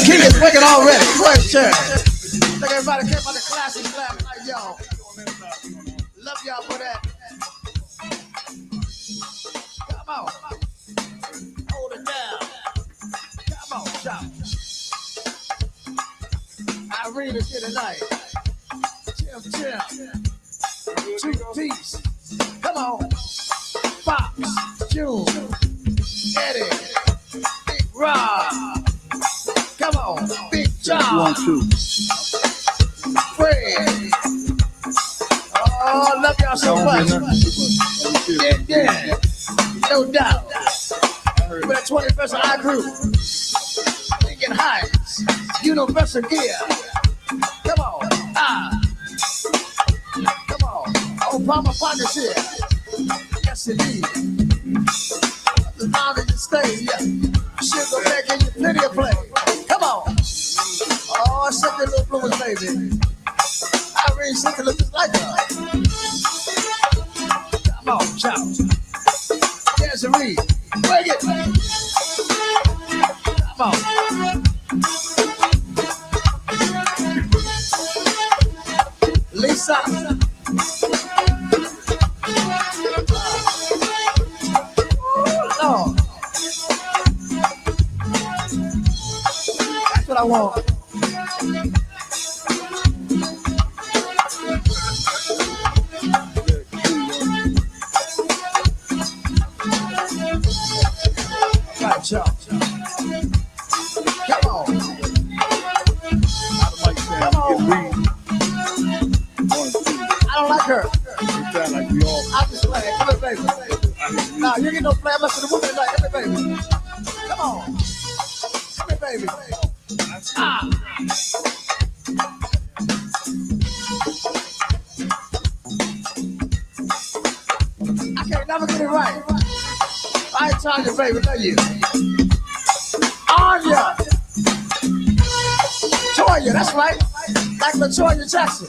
king is wicked already. Go ahead, share. Thank everybody came by the classic slam like y'all. Love y'all for that. Come on. Hold it down. Come on, shout. Irene is here tonight. Chim. Two piece. Come on. Fox, June, Eddie, Big Rob. Come on, Big John. Fred. Oh, love y'all so much. Yeah. No doubt. With that 21st I group. Lincoln Heights. Universal Gear. Come on. Come on. Obama Partners here. Yes, indeed. The now that you stay, yeah. Sugar making you plenty of play. Come on. Oh, suck that little blues, baby. I really something looks just like her. Come on, shout. There's a read. Break it. Come on. Lisa. Oh, that's what I want. Right, y'all. Come on. Come on. I don't like her. I'm just playing. Come here, baby. Nah, you get no play. I'm listening to the woman tonight. Come here, baby. Come on. Come here, baby. I can't never get it right. I ain't talking to baby, know you. Anya. Toya, that's right. Like LaToya Jackson.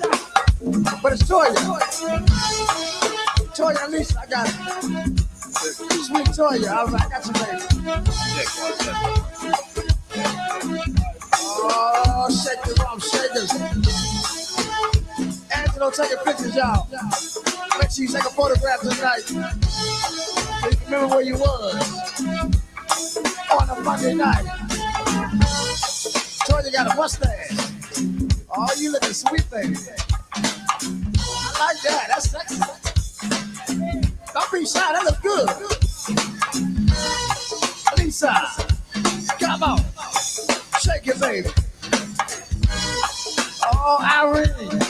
But it's Toya. Toya Lisa, I got it. Sweet Toya, all right, I got you, baby. Oh, shake the rum, shakers. Angelo taking pictures, y'all. Make sure you take a photograph tonight. So you can remember where you was on a Monday night. Toya got a mustache. Oh, you looking sweet, baby. I like that. That's sexy. Don't be shy. That looks good. Lisa, come on. Shake it, baby. Oh, Irene.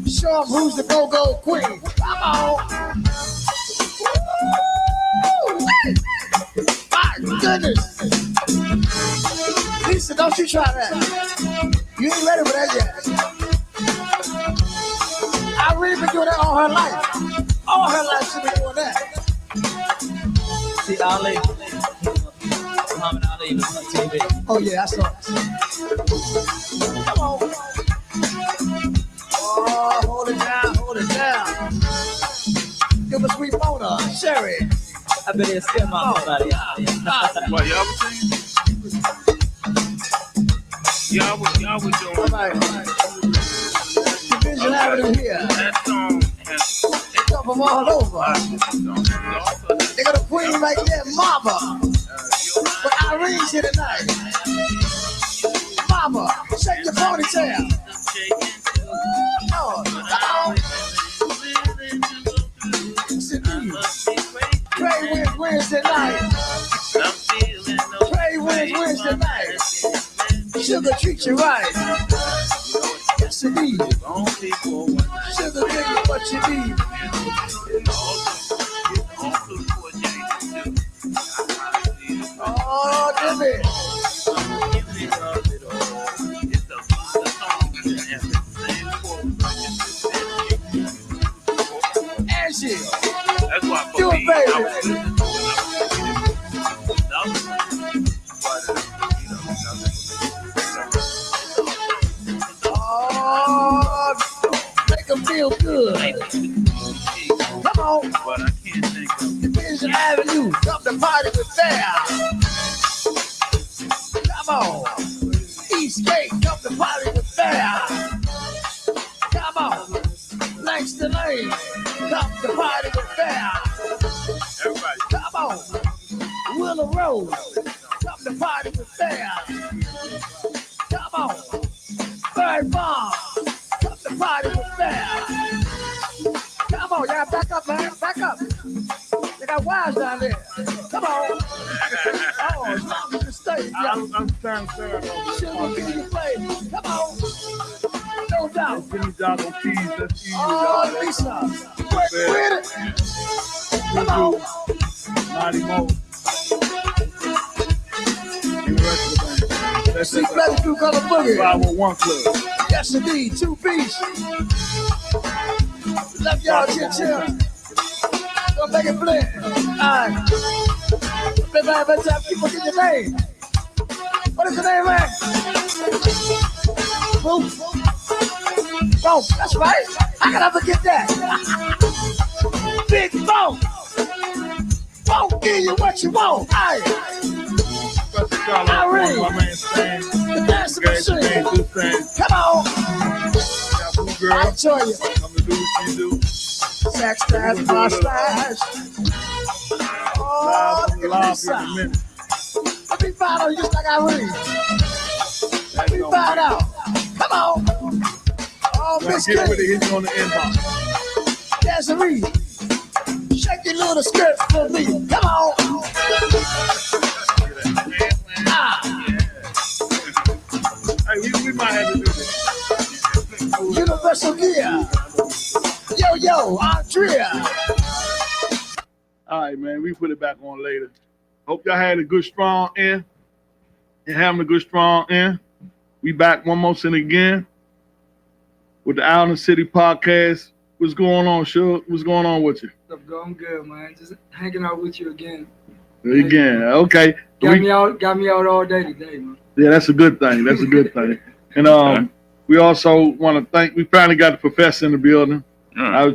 Show them who's the go-go queen. Come on. Woo! My goodness. Lisa, don't you try that. You ain't ready for that yet. Irene been doing that all her life. All her life she been doing that. See, Ali. Muhammad Ali was on TV. Oh, yeah, I saw it. Come on. Oh, hold it down, hold it down. Give a sweet Mona, Sherry. I've been here still, somebody. What, y'all was saying? Y'all was doing. All right. Division Avenue here. That song has. They come from all over. They got a queen right there, Mama. But Irene's here tonight. Mama, shake your ponytail. Oh, Pray wins tonight. Pray wins tonight. Sugar treat you right. Yes, indeed. Sugar give you what you need. Oh, Jimmy. Angie. That's why for You a me, I baby. was listening to Oh, make them feel good. Come on. but Cheesecake, come to party with Bear. Come on. Langston Lane, come to party with Bear. Everybody. Come on. Willow Rose, come to party with Bear. Come on. Bird Farm, come to party with Bear. Come on, y'all back up, man. Back up. They got wires down there. Come on. Oh, as long as you stay, I'm trying to say Sugar give you play. Come on. No doubt. Jimmy Jocko keys, that's easy. Oh, Lisa. Work with it. Come on. Mighty Mo. And the rest of the band. That's See, Betty Crew Color Boogie. 501 Club. Yes, indeed. 2 Beats. Love y'all, chill. Don't make it blend. Alright. Everybody, people get your name. What is the name, man? Boom. Boom. That's right. How can I forget that? Big Boom. Boom, give you what you want. Aye. Special shout out to my man Stan. The dancing machine. Come on. Got Blue Girl. I'll show you. Come to do what you do. Sex stash, my stash. Oh, Live look on at the Lisa. lobby in a minute. Let me find out just like I read. Let me find out. Come on. Oh, Now Miss get with it, Kitty. hit you on the inbox. Desiree. Shake your little skirt for me. Come on. Ah, Hey, we might have to do this. Universal Gear. Yo, Andrea. All right, man, we put it back on later. Hope y'all had a good, strong end. You're having a good, strong end. We back one more time again with the Out in the City podcast. What's going on, Shug? What's going on with you? Stuff going good, man. Just hanging out with you again. Again, okay. Got me out all day today, man. Yeah, that's a good thing. That's a good thing. And we also want to thank. We finally got the professor in the building.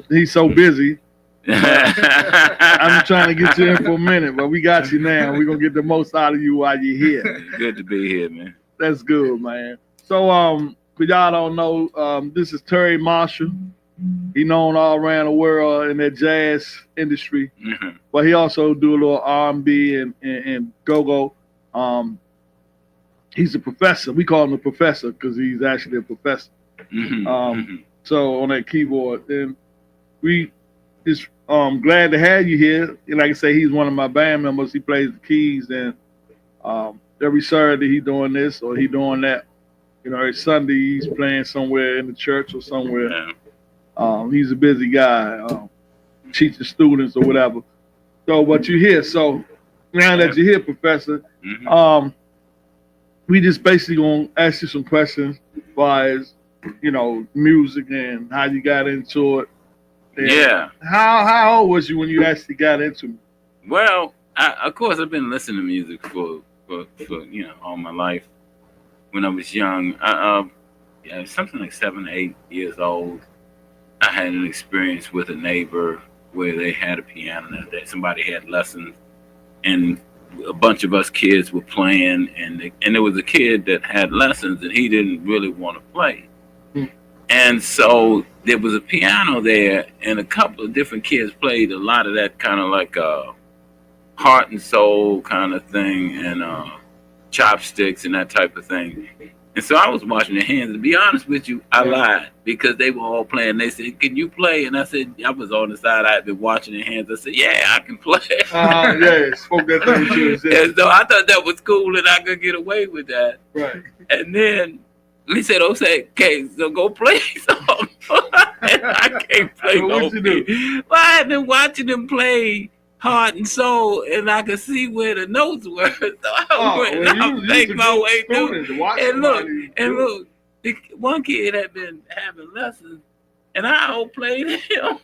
He's so busy. I'm trying to get you in for a minute, but we got you now. We're gonna get the most out of you while you're here. Good to be here, man. That's good, man. So, for y'all don't know, this is Terry Marshall. He known all around the world in that jazz industry, but he also do a little R&B and go-go. He's a professor. We call him a professor because he's actually a professor. So on that keyboard, and we just glad to have you here. And like I say, he's one of my band members. He plays the keys, and every Saturday he doing this or he doing that. You know, every Sunday he's playing somewhere in the church or somewhere. Yeah. He's a busy guy, teaching students or whatever. So, but you're here. So now that you're here, Professor, we just basically gonna ask you some questions as far as, you know, music and how you got into it. And Yeah. How old was you when you actually got into it? Well, of course, I've been listening to music for you know, all my life. When I was young, yeah, something like 7 or 8 years old, I had an experience with a neighbor where they had a piano that somebody had lessons, and a bunch of us kids were playing, and there was a kid that had lessons, and he didn't really want to play. And so there was a piano there, and a couple of different kids played a lot of that kind of like heart and soul kind of thing, and chopsticks and that type of thing. And so I was watching their hands. To be honest with you, I lied because they were all playing. They said, "Can you play?" And I said, I was on the side. I had been watching their hands. I said, "Yeah, I can play." Yeah, spoke that thing to us. And so I thought that was cool and I could get away with that. Right. And then he said, "Okay, so go play something." And I can't play So no what you do? beat. Well, I had been watching them play heart and soul, and I could see where the notes were. So I went and I faked my way through. And look, the one kid had been having lessons, and I outplayed him.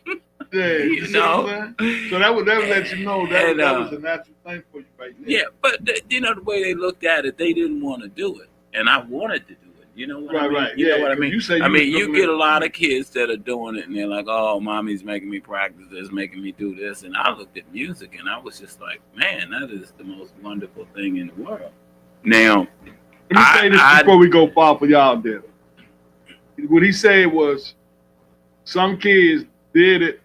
Yeah, You see know. what I'm saying? So that would let you know that, And, that was a natural thing for you right there. Yeah, but you know the way they looked at it, they didn't want to do it, and I wanted to do it. You know what I mean? Right. You Yeah, know what I 'cause mean? you say I you mean, was you looking get at- a lot of kids that are doing it, and they're like, "Oh, mommy's making me practice this, making me do this," and I looked at music, and I was just like, "Man, that is the most wonderful thing in the world." Now, Let me say this before we go far for y'all there. What he said was some kids did it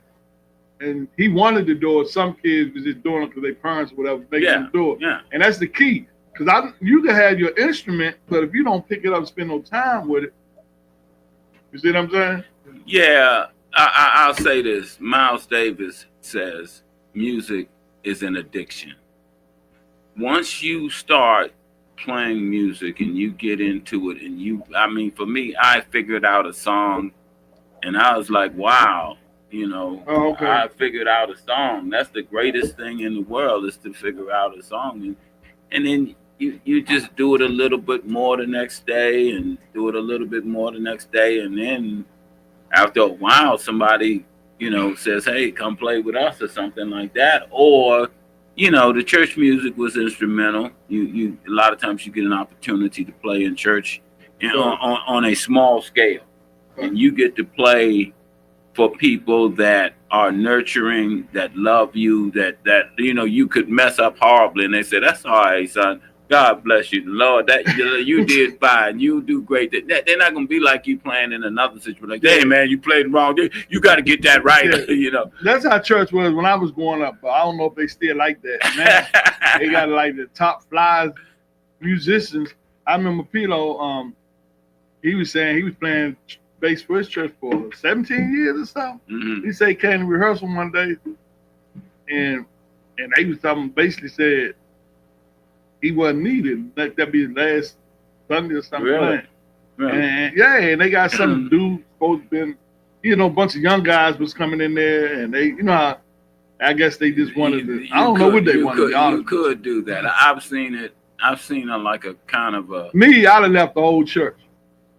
and he wanted to do it. Some kids was just doing it because their parents or whatever making them do it. Yeah. And that's the key. Because you can have your instrument, but if you don't pick it up and spend no time with it, you see what I'm saying? Yeah, I'll say this. Miles Davis says music is an addiction. Once you start playing music and you get into it and for me, I figured out a song and I was like, wow, I figured out a song. That's the greatest thing in the world is to figure out a song. And then you just do it a little bit more the next day and do it a little bit more the next day. And then after a while, somebody, says, hey, come play with us or something like that. Or, the church music was instrumental. A lot of times you get an opportunity to play in church on a small scale. And you get to play for people that are nurturing, that love you, that you could mess up horribly. And they say, that's all right, son. God bless you, Lord. That you did fine. You do great. They're not gonna be like you playing in another situation. Like, hey man, you played wrong. You got to get that right. Yeah. That's how church was when I was growing up. But I don't know if they still like that. Man, they got like the top flies musicians. I remember Pilo. He was saying he was playing bass for his church for 17 years or something. Mm-hmm. He said he came to rehearsal one day, and they was basically said. He wasn't needed. That'd be his last Sunday or something. Really? And they got some dude supposed to been, a bunch of young guys was coming in there, and they, I guess they just wanted to. I don't know what they wanted. You could do that. I've seen it. I've seen it like a kind of a. Me, I'd have left the whole church.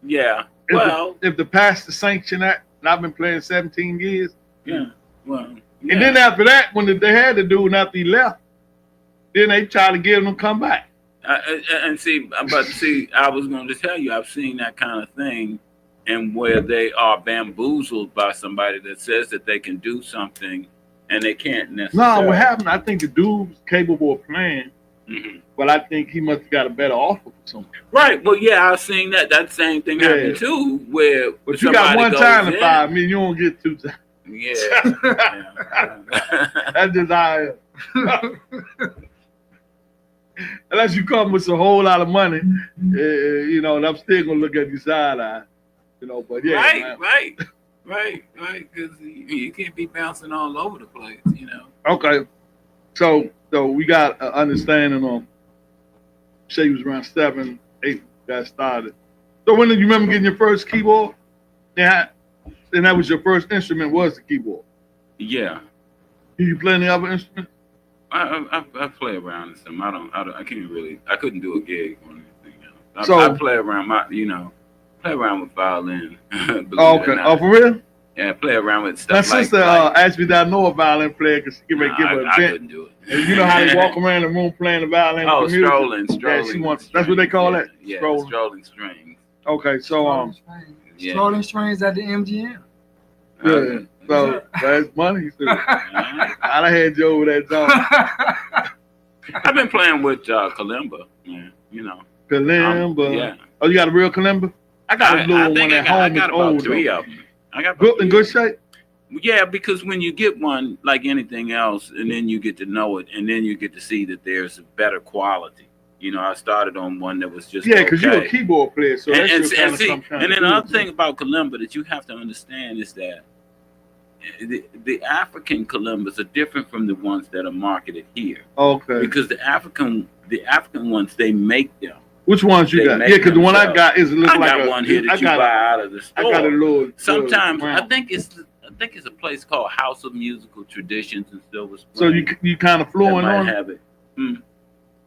Yeah. If the pastor sanctioned that, and I've been playing 17 years. Yeah. Well. Yeah. And then after that, when they had to do, and after he left. Then they try to get him to come back. I was going to tell you, I've seen that kind of thing, and where they are bamboozled by somebody that says that they can do something, and they can't necessarily. No, what happened? I think the dude was capable of playing, but I think he must have got a better offer for something. Right. Well, yeah, I've seen that. That same thing happened too, where. But you got one time to 5 million. You don't get 2 times. Yeah. That's just how. Unless you come with a whole lot of money, and I'm still gonna look at your side eye, But yeah, right, because you can't be bouncing all over the place, Okay, so we got an understanding on. Say you was around 7, 8, got started. So when did you remember getting your first keyboard? Yeah, and that was your first instrument was the keyboard. Yeah. Did you play any other instruments? I play around and some. I can't really. I couldn't do a gig on anything else. I play around play around with violin. Okay. Oh, for real? Yeah, play around with stuff. My sister asked me that I know a violin player because she give her an event. I couldn't do it. And you know how they walk around the room playing the violin? Oh, strolling. Yeah, that's what they call it. Yeah, strolling strings. Okay, so strolling strings at the MGM. Yeah. So that's money. I had Joe over that job. I've been playing with kalimba, man. Kalimba. Yeah. Oh, you got a real kalimba? I got a little one at home. I got about 3 of them. I got in good shape. Yeah, because when you get one, like anything else, and then you get to know it, and then you get to see that there's a better quality. I started on one that was just because you're a keyboard player, so and then the other thing about kalimba that you have to understand is that the African kalimbas are different from the ones that are marketed here. Okay. Because the African ones, they make them. Which ones you got? Yeah, because the one I got is I got one here that you buy out of the store. I got a little. Sometimes I think it's a place called House of Musical Traditions in Silver Spring. So you kind of flowing on. Have it.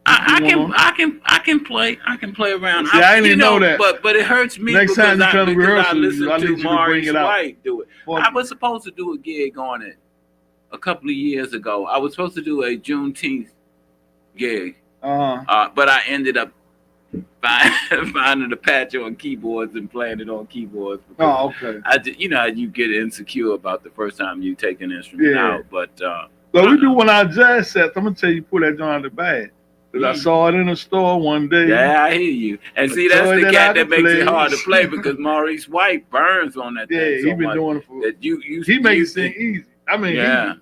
I can play around. See, I didn't know that. But it hurts me Next time you come to rehearsal, I listen to Maurice White White do it. Well, I was supposed to do a gig on it a couple of years ago. I was supposed to do a Juneteenth gig, but I ended up finding a patch on keyboards and playing it on keyboards. Oh, okay. How you get insecure about the first time you take an instrument out, but. So we do one of our jazz sets. I'm gonna tell you, pull that joint out of the bag. 'Cause I saw it in a store one day. Yeah, I hear you. And see, that's toy the that cat I that can makes play. it hard to play because Maurice White burns on that Yeah, thing so he been much doing it for. that you He makes it seem easy. I mean, yeah.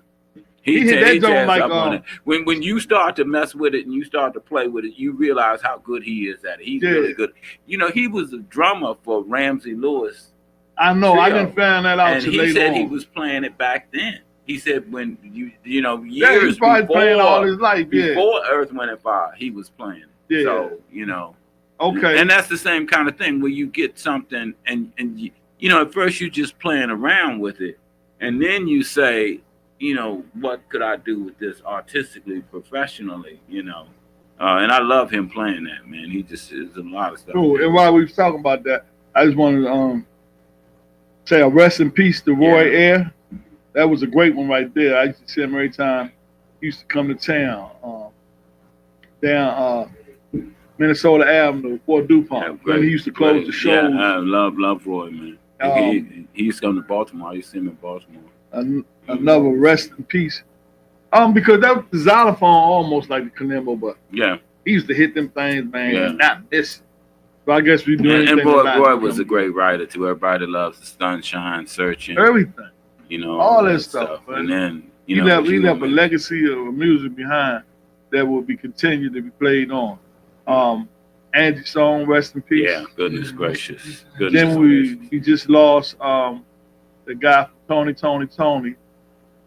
he hit that joint tears like, up on it. When you start to mess with it and you start to play with it, you realize how good he is at it. He's really good. You know, he was a drummer for Ramsey Lewis. I know. Trio. I didn't find that out And till he later said on. he was playing it back then. He said when you know Yeah, years he's probably before playing all his life. Yeah. before Earth, Wind and Fire, he was playing. Yeah. So you know. Okay. And that's the same kind of thing where you get something and you know, at first you're just playing around with it, and then you say, you know, what could I do with this artistically, professionally, you know? And I love him playing that, man. He just is a lot of stuff. Cool. And while we was talking about that, I just wanted to say a rest in peace to Roy Air. That was a great one right there. I used to see him every time he used to come to town. Down Minnesota Avenue, Fort DuPont. When he used to close the shows. Yeah, I love Roy, man. He used to come to Baltimore. I used to see him in Baltimore. Another rest in peace. Because that the xylophone almost like the Kalimba, but yeah, he used to hit them things, man, not miss. So I guess we do anything. And Roy was a great writer too. Everybody loves the Sunshine, Searching, everything. You know, all that stuff. And then he left a legacy of music behind that will be continued to be played on. Angie Song, rest in peace. Yeah, goodness gracious. Then we just lost the guy from Tony.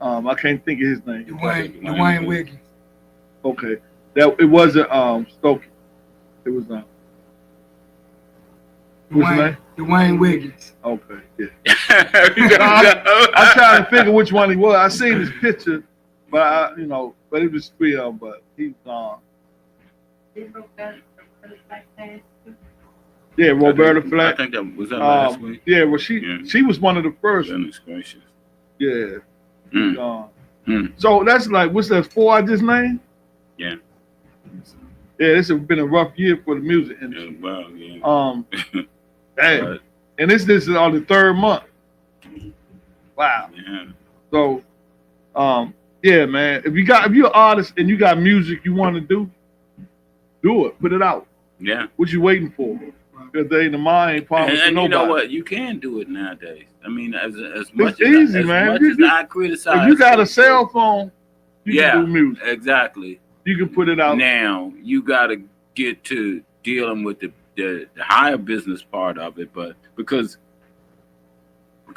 I can't think of his name. Dwayne Wiggins. Okay, that it wasn't Stokey. It was what's his name? Dwayne Wiggins. Okay, yeah. I'm trying to figure which one he was. I seen his picture, but but it was three of them. But he's gone. Yeah, Roberta Flack. I think that was that last week. Yeah, well, she was one of the first. Goodness gracious. Yeah. So that's like, what's that, 4 I just named? Yeah. Yeah, this has been a rough year for the music industry. Yeah, well, yeah. Damn. And this is on the 3rd month. Wow. Yeah. So, yeah, man. If you're an artist and you got music you want to do it. Put it out. Yeah. What you waiting for? Because they ain't the mind promise and nobody. You know what? You can do it nowadays. I mean, as much it's easy, man. Much as I criticize, if you got a cell phone, you can do music. Exactly. You can put it out. Now you got to get to dealing with the higher business part of it, but because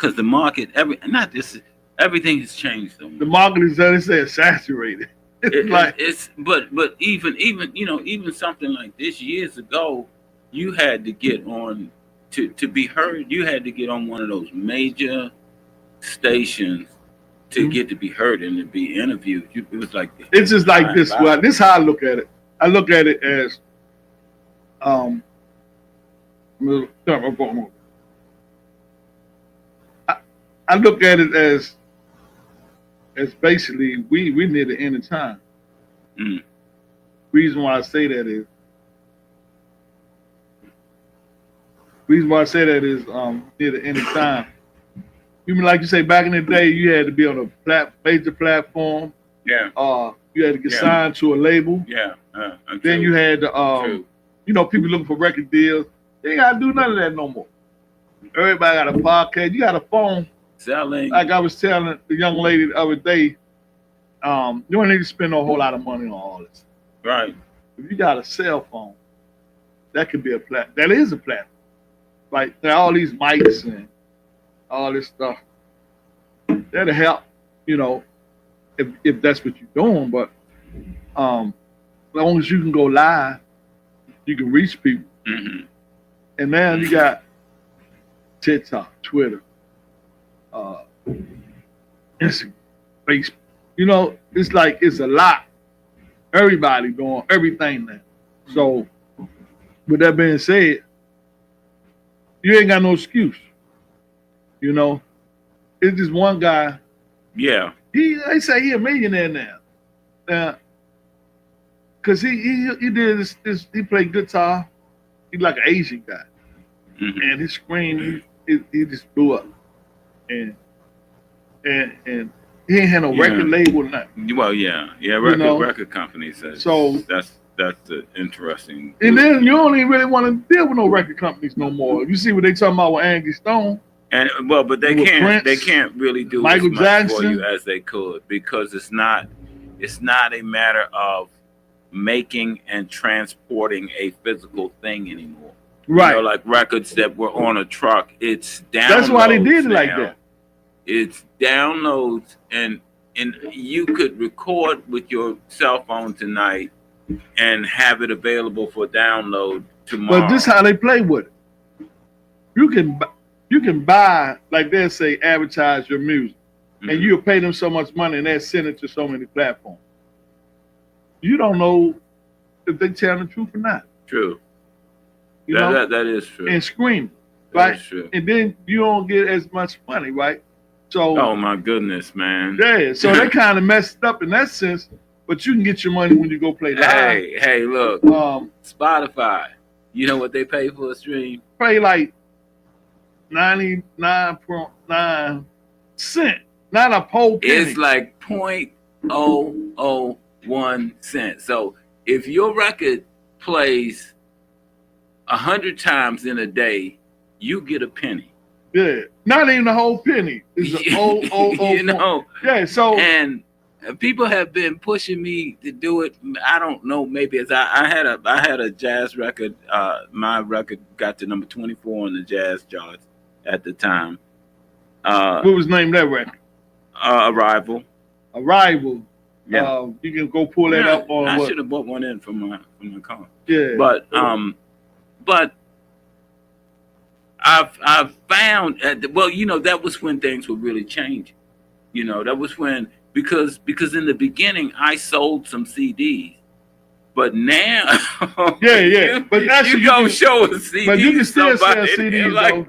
the market, everything has changed. So much. The market is, as they say, saturated. But even something like this years ago, you had to get on to be heard. You had to get on one of those major stations to get to be heard and to be interviewed. It was like it's just like this. Well, this is how I look at it. I look at it as I look at it as basically we near the end of time. Reason why I say that is near the end of time. You mean, like you say, back in the day, you had to be on a major platform. Yeah. You had to get signed to a label. Yeah. Then you had to, people looking for record deals. They ain't got to do none of that no more. Everybody got a podcast. You got a phone. Selling. Like I was telling the young lady the other day, you don't need to spend a whole lot of money on all this. Right. If you got a cell phone, that could be a platform. That is a platform. Like there are all these mics and all this stuff. That'll help, if that's what you're doing. But as long as you can go live, you can reach people. Mm-hmm. And now you got TikTok, Twitter, Instagram, Facebook. It's a lot. Everybody doing everything now. So with that being said, you ain't got no excuse. It's just one guy. Yeah. They say he a millionaire now. Cause he did this. He played guitar. He's like an Asian guy, and his screen he just blew up, and he ain't had no record label or nothing. Well, yeah, record companies. So that's the interesting. And then you don't even really want to deal with no record companies no more. You see what they talking about with Angie Stone. And well, but they With can't. Prince, They can't really do Michael as much Jackson. for you as they could because it's not a matter of making and transporting a physical thing anymore. Right. You know, like records that were on a truck. It's downloads. That's why they did it now. like that. It's downloads, and you could record with your cell phone tonight and have it available for download tomorrow. But this is how they play with it. You can buy, like they say, advertise your music, and you'll pay them so much money, and they'll send it to so many platforms. You don't know if they tell the truth or not. True. You know? That is true. And scream, That right? is true. And then you don't get as much money, right? So, Oh my goodness, man. yeah, so they kind of messed up in that sense, but you can get your money when you go play live. Hey, look, Spotify. You know what they pay for a stream? Pay like 99.9 cent, not a whole penny. It's like 0.001 cent. So if your record plays 100 times in a day, you get a penny. Yeah, not even a whole penny. It's an You know. Yeah, so And people have been pushing me to do it. I don't know. Maybe as I had a jazz record. My record got to number 24 on the jazz charts at the time. what was named that record? Arrival. Arrival. Yeah. You can go pull that up on. I what? should have bought one in from my car. Yeah. But I've found well, you know, that was when things were really changing. You know, that was when because in the beginning I sold some CDs, but now yeah. But that's you go show a CD. But you can still sell somebody, CDs. like, though.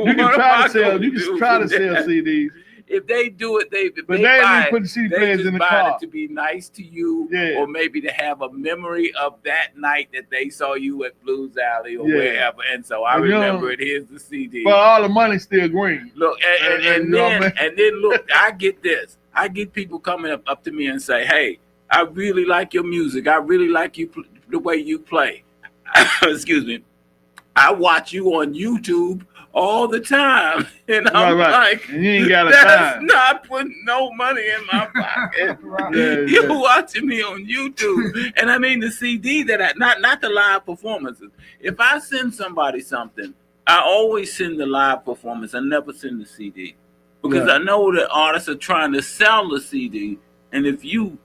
You can try to sell. You can try to sell CDs. If they do it, But they they buy ain't it, put the CD they players just in the buy car. it to be nice to you, Yeah. or maybe to have a memory of that night that they saw you at Blues Alley or Yeah. wherever. And so I And remember it. Here's the CD. But all the money's still green. Look, and You know what I mean? then look, I get this. I get people coming up to me and say, "Hey, I really like your music. I really like you the way you play." Excuse me. I watch you on YouTube all the time, and I'm like, and you ain't got a that's time. not putting no money in my pocket. You're watching me on YouTube, and I mean the CD that not the live performances. If I send somebody something, I always send the live performance. I never send the CD because I know that artists are trying to sell the CD, and if you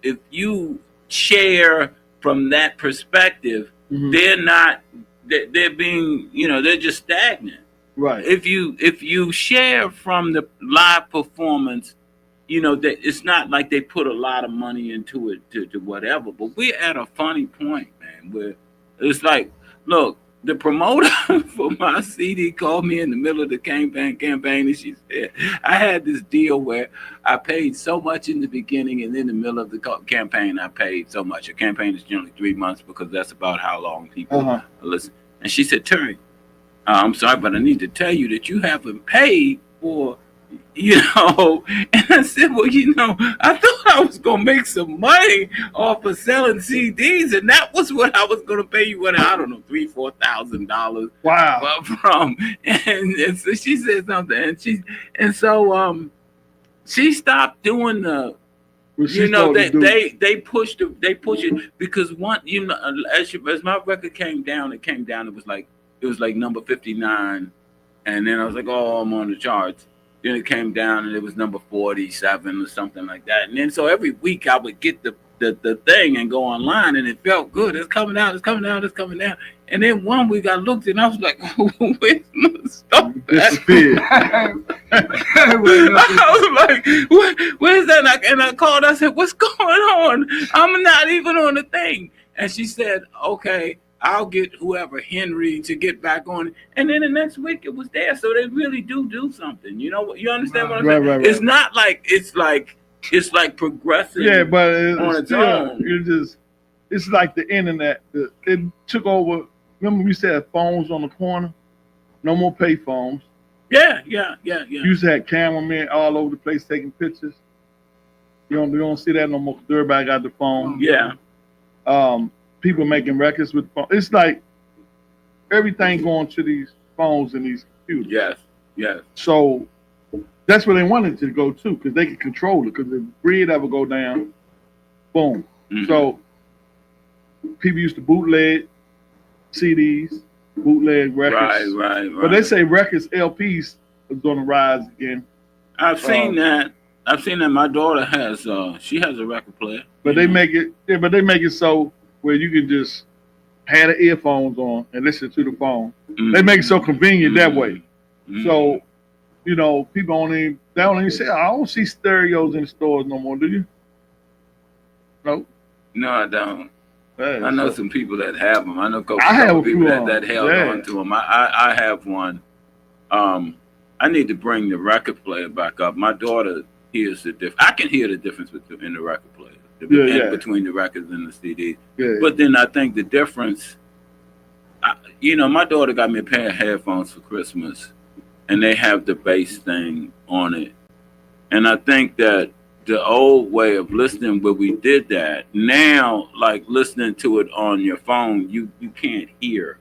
share from that perspective, they're being, you know, they're just stagnant. Right. If you share from the live performance, you know, that it's not like they put a lot of money into it to whatever. But we're at a funny point, man, where it's like, look, the promoter for my CD called me in the middle of the campaign, and she said, I had this deal where I paid so much in the beginning, and in the middle of the campaign, I paid so much. A campaign is generally 3 months because that's about how long people listen. And she said, Terry, I'm sorry, but I need to tell you that you haven't paid for, you know. And I said, well, you know, I thought I was going to make some money off of selling CDs, and that was what I was going to pay you, what, I don't know, $3,000-$4,000. Wow. From. And so she said something, and so she stopped doing the, you know, they pushed it because one, you know, as my record came down, it was like number 59, and then I was like, oh, I'm on the charts. Then it came down and it was number 47 or something like that. And then so every week I would get the thing and go online, and it felt good. It's coming out. And then one week I looked and I was like, where's my stuff? I was like, where's that? And I called. I said, what's going on? I'm not even on the thing. And she said, okay, I'll get whoever, Henry, to get back on it. And then the next week it was there. So they really do something. You know what? You understand what I'm saying? Right. It's not like it's like progressing. Yeah, but on its own. It's like the internet. It took over. Remember we said phones on the corner? No more pay phones. Yeah. You used to have cameramen all over the place taking pictures. You don't see that no more because everybody got the phone. Yeah. people making records with phones. It's like everything going to these phones and these computers. Yes, yes. So that's where they wanted to go to, because they could control it. Because if the grid ever go down, boom. Mhm. So people used to bootleg CDs, bootleg records. Right. But they say records, LPs, is going to rise again. I've seen that. I've seen that. My daughter has. She has a record player. But they make it. Yeah, but they make it so where you can just have the earphones on and listen to the phone. Mm-hmm. They make it so convenient that way. Mm-hmm. So, you know, people they don't even say, I don't see stereos in the stores no more, do you? No. No, I don't. Yeah, I know so some people that have them. I know I have a people few that held on to them. I have one. I need to bring the record player back up. My daughter hears the difference. I can hear the difference in the record player, between the records and the CDs. Yeah. But then I think the difference, my daughter got me a pair of headphones for Christmas, and they have the bass thing on it. And I think that the old way of listening, where we did that, now, like listening to it on your phone, you can't hear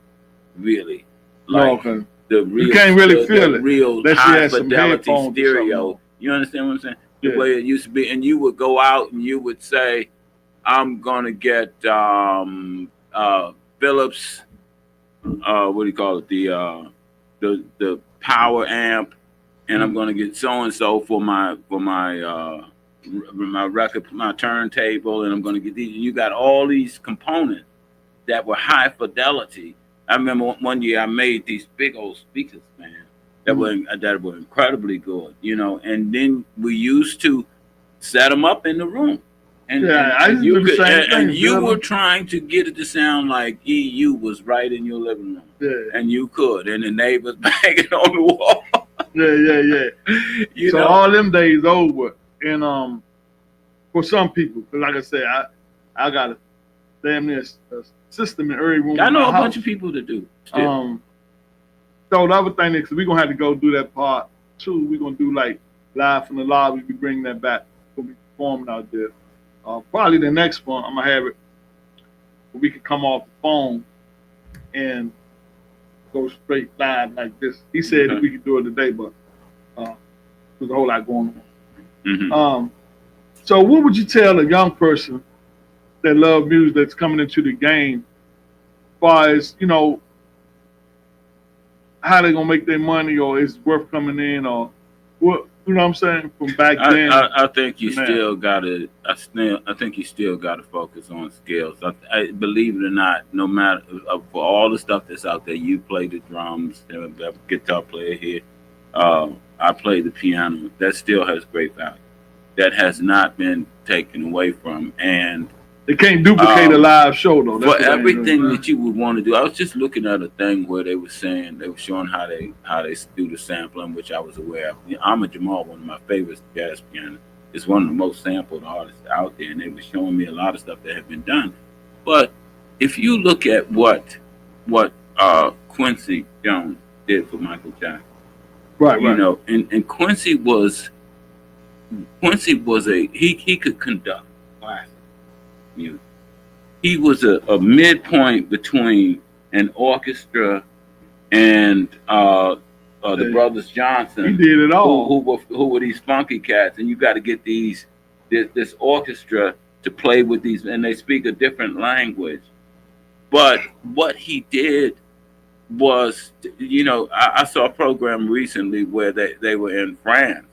really. Like, okay. The real, you can't really feel it. Real Unless high fidelity stereo. You understand what I'm saying? Yeah. The way it used to be, and you would go out and you would say, "I'm gonna get Philips. What do you call it? The power amp, and I'm gonna get so and so for my record, my turntable, and I'm gonna get these." You got all these components that were high fidelity. I remember one year I made these big old speakers, man, that were incredibly good, And then we used to set them up in the room, and you were trying to get it to sound like EU was right in your living room, and you could, and the neighbors banging on the wall. Yeah. So all them days over, and for some people, because like I said, I got a damn near system in every room. I know a bunch of people that do. Still. So the other thing is, we're gonna have to go do that part too. We're gonna do like live from the lobby. We bring that back. We'll be performing out there. Probably the next one, I'm gonna have it where we can come off the phone and go straight live like this. He said that we could do it today, but there's a whole lot going on. Mm-hmm. So what would you tell a young person that love music that's coming into the game, as far as, how they gonna make their money, or it's worth coming in, or what, you know what I'm saying, from back then? I think you still gotta. I think you still gotta focus on skills. I believe it or not, no matter for all the stuff that's out there, you play the drums, the guitar player here. I play the piano. That still has great value. That has not been taken away from, and they can't duplicate a live show though. For everything that you would want to do. I was just looking at a thing where they were showing how they do the sampling, which I was aware of. Ahmad Jamal, one of my favorite jazz pianists, is one of the most sampled artists out there, and they were showing me a lot of stuff that had been done. But if you look at what Quincy Jones did for Michael Jackson, right. And Quincy was he could conduct classic music. He was a midpoint between an orchestra and the Brothers Johnson. He did it all. Who were these funky cats, and you got to get this orchestra to play with these, and they speak a different language. But what he did was, I saw a program recently where they were in France,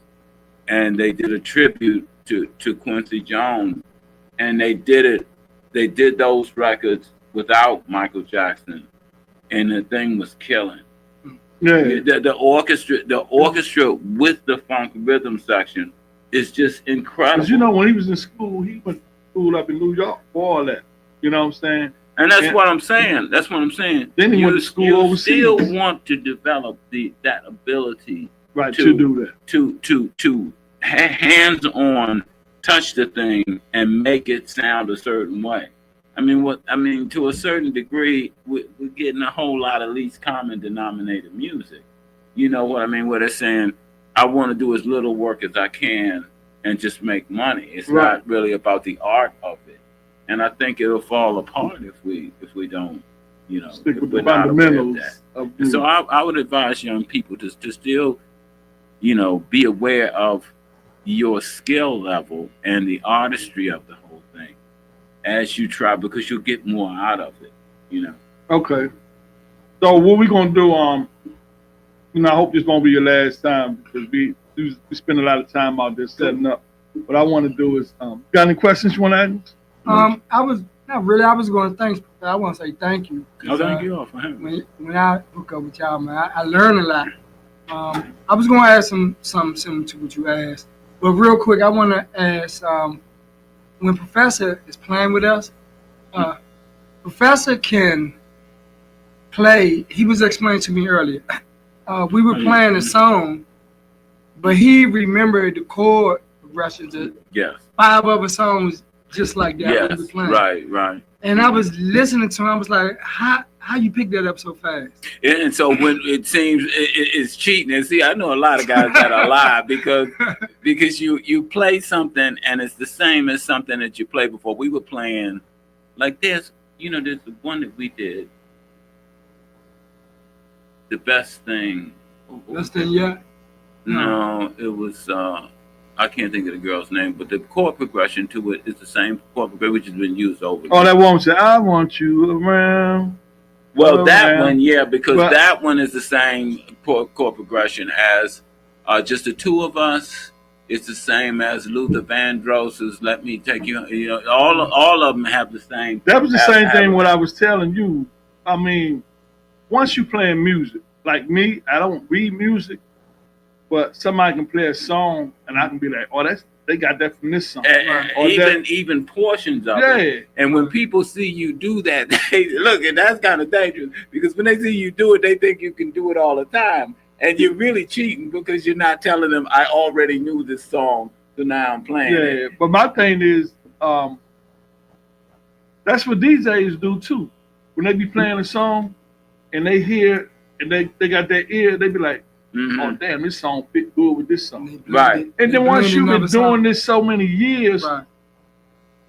and they did a tribute to Quincy Jones. And they did those records without Michael Jackson, and the thing was killing. Yeah. The orchestra with the funk rhythm section is just incredible. Because when he was in school, he went to school up in New York for all that. You know what I'm saying? And that's what I'm saying. That's what I'm saying. Then he went to school overseas. You still want to develop that ability, right, to do that. To hands-on touch the thing and make it sound a certain way. To a certain degree, we're getting a whole lot of least common denominator music. You know what I mean? Where they're saying, I want to do as little work as I can and just make money. It's not really about the art of it. and I think it'll fall apart if we don't, Stick if with we're the not aware of fundamentals that. of And music. so I would advise young people to still, be aware of your skill level and the artistry of the whole thing as you try, because you'll get more out of it. Okay. So what we gonna do? I hope this won't be your last time because we spend a lot of time out there setting up. What I want to do is, got any questions you want to ask? I was not really. I was going to thanks. I want to say thank you. Oh, thank you all for having me. When I hook up with y'all, man, I learned a lot. I was going to ask some similar to what you asked, but real quick, I want to ask. When Professor is playing with us, Professor can play. He was explaining to me earlier. We were playing a song, but he remembered the chord progressions. Yes. 5 other songs just like that. Yes. We were playing. Right. And I was listening to him. I was like, how you pick that up so fast? And so when it seems it's cheating, and see, I know a lot of guys that are lie because you play something and it's the same as something that you played before. We were playing like there's the one that we did. The best thing. Best thing yet? No, it was I can't think of the girl's name, but the chord progression to it is the same chord progression which has been used over. Oh, that one said, "I want you around." Well, that man. one, yeah, because But that one is the same chord progression as just the two of us. It's the same as Luther Vandross's "Let Me Take You." All of them have the same. that was the same thing. What I was telling you. I mean, once you playing music, like me, I don't read music, but somebody can play a song and I can be like, "Oh, they got that from this song." Or even portions of it. And when people see you do that, they look, and that's kind of dangerous because when they see you do it, they think you can do it all the time, and you're really cheating because you're not telling them, "I already knew this song, so now I'm playing it." Yeah, but my thing is, that's what DJs do too. When they be playing a song and they hear and they got their ear, they be like, "Oh damn, this song fit good with this song." Right. And then once you've been doing this so many years,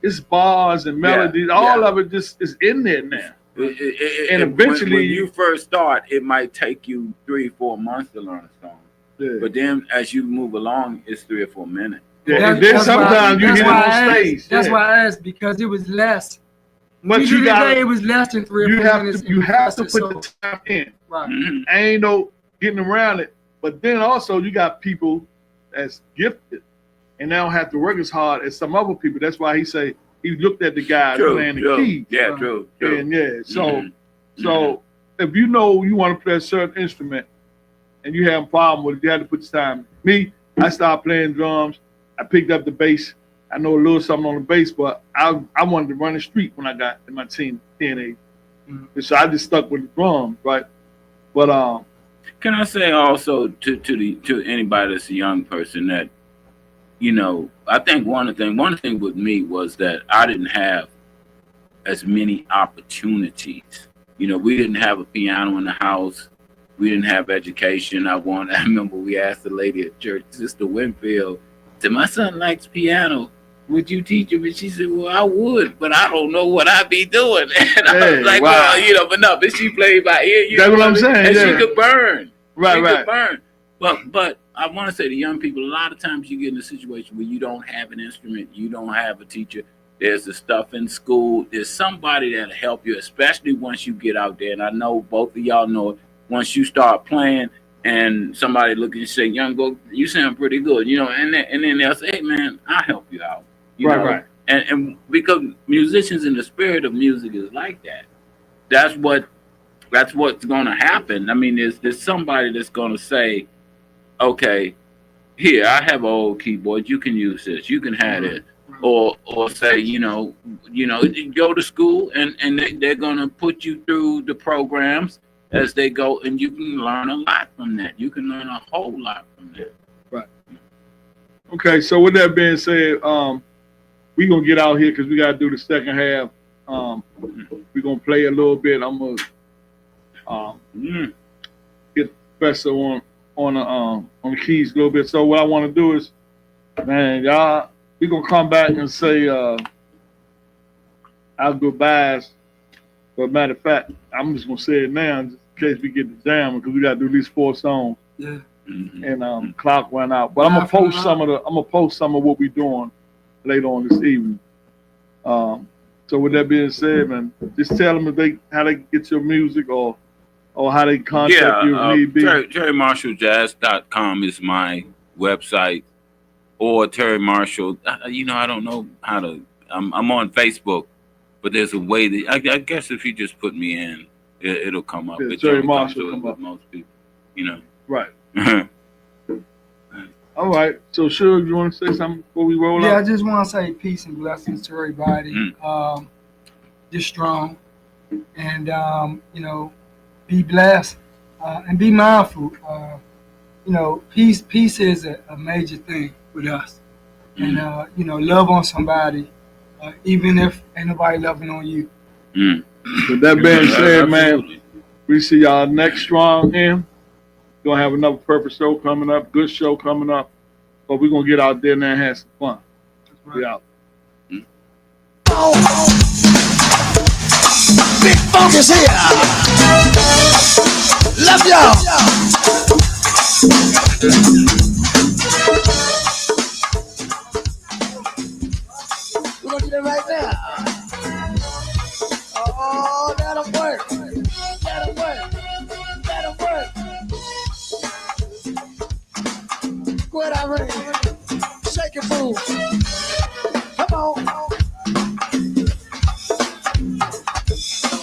it's bars and melodies, all of it just is in there now. And eventually, when you first start, it might take you 3-4 months to learn a song. Yeah. But then as you move along, it's 3 or 4 minutes. Yeah, and then sometimes you hit it on stage. That's why I asked, because it was less. But you got it was less than 3 or 4 minutes. You have to put the time in. Right. Ain't no getting around it. But then also you got people that's gifted and they don't have to work as hard as some other people. That's why he say he looked at the guys playing the keys. Yeah, true. And so if you know you want to play a certain instrument and you have a problem with it, you have to put the time. Me, I started playing drums. I picked up the bass. I know a little something on the bass, but I wanted to run the street when I got in my teenage. And so I just stuck with the drums, right? But can I say also to anybody that's a young person that, I think one thing with me was that I didn't have as many opportunities. We didn't have a piano in the house. We didn't have education. I remember we asked the lady at church, Sister Winfield, said, "My son likes piano. Would you teach him?" And she said, "Well, I would, but I don't know what I'd be doing." And I was like, wow. "Well, but no, but she played by ear. That's what I'm saying. And she could burn. Right. Could burn. But I want to say to young people, a lot of times you get in a situation where you don't have an instrument, you don't have a teacher. There's the stuff in school. There's somebody that'll help you, especially once you get out there. And I know both of y'all know it. Once you start playing and somebody look at you and say, "Young, go, you sound pretty good," and then they'll say, "Hey, man, I'll help you out." Right. And because musicians in the spirit of music is like that. That's what's going to happen. I mean, there's somebody that's going to say, "Okay, here, I have an old keyboard. You can use this. You can have it." Or say, go to school and they're going to put you through the programs as they go, and you can learn a lot from that. You can learn a whole lot from that. Right. Okay, so with that being said, we're going to get out here because we got to do the second half. We're going to play a little bit. I'm going to get the professor on the keys a little bit. So what I want to do is, man, y'all, we're going to come back and say, our goodbyes. But matter of fact, I'm just gonna say it now, just in case we get the jam, because we gotta do at least 4 songs. Yeah. And clock went out. But I'm gonna post some of what we're doing later on this evening. So with that being said, man, just tell them how they get your music or how they contact you if need be. TerryMarshallJazz.com is my website, or Terry Marshall. I don't know how to. I'm on Facebook, but there's a way that I guess if you just put me in, it'll come up. Yeah, Terry Marshall come up. Most people, Right. All right. So, Shug, you want to say something before we roll Yeah, out? I just want to say peace and blessings to everybody. Just strong, and be blessed and be mindful. Peace is a major thing with us, and love on somebody, even if ain't nobody loving on you. With that being said, man, we see y'all next Strong M. Gonna have another Purpose show coming up, good show coming up, but we're gonna get out there and have some fun. We out. Big Funk is here. Love y'all. We're gonna get it right now. Oh, that'll work. That'll work. That'll work. Go ahead, Irene. Shake it, boom. Come on.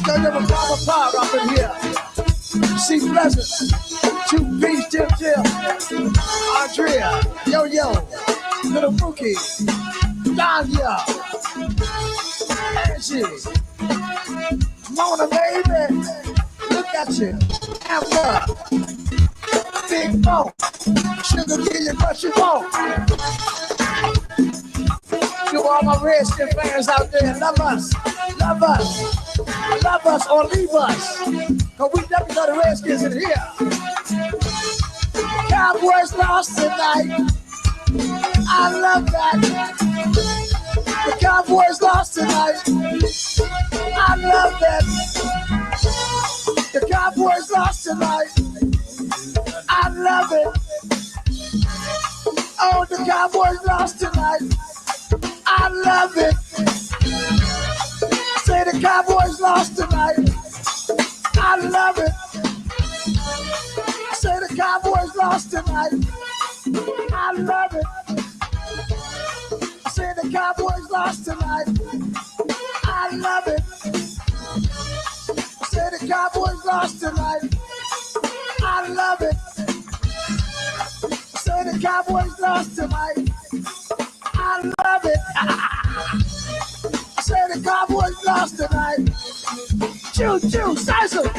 Don't ever pop a pop up in here. See Pleasant. Two Peach, Tip, Andrea, Yo, Little Mookie, Danya, Angie, Mona, baby. Look at you. Amber, Big Funk, Sugar, give you what you want. To all my Redskin fans out there, love us, love us. Love us or leave us, cause we definitely got the Redskins in here. Cowboys lost tonight. I love that. The Cowboys lost tonight. I love that. The Cowboys lost tonight. I love it. Oh, the Cowboys lost tonight. I love it. Say the Cowboys lost tonight. I love it. Say the Cowboys lost tonight. I love it. Say the Cowboys lost tonight. I love it. Say the Cowboys lost tonight. I love it. Say the Cowboys lost tonight. I love it. Say the Cowboys lost tonight. Choo choo, Sizer.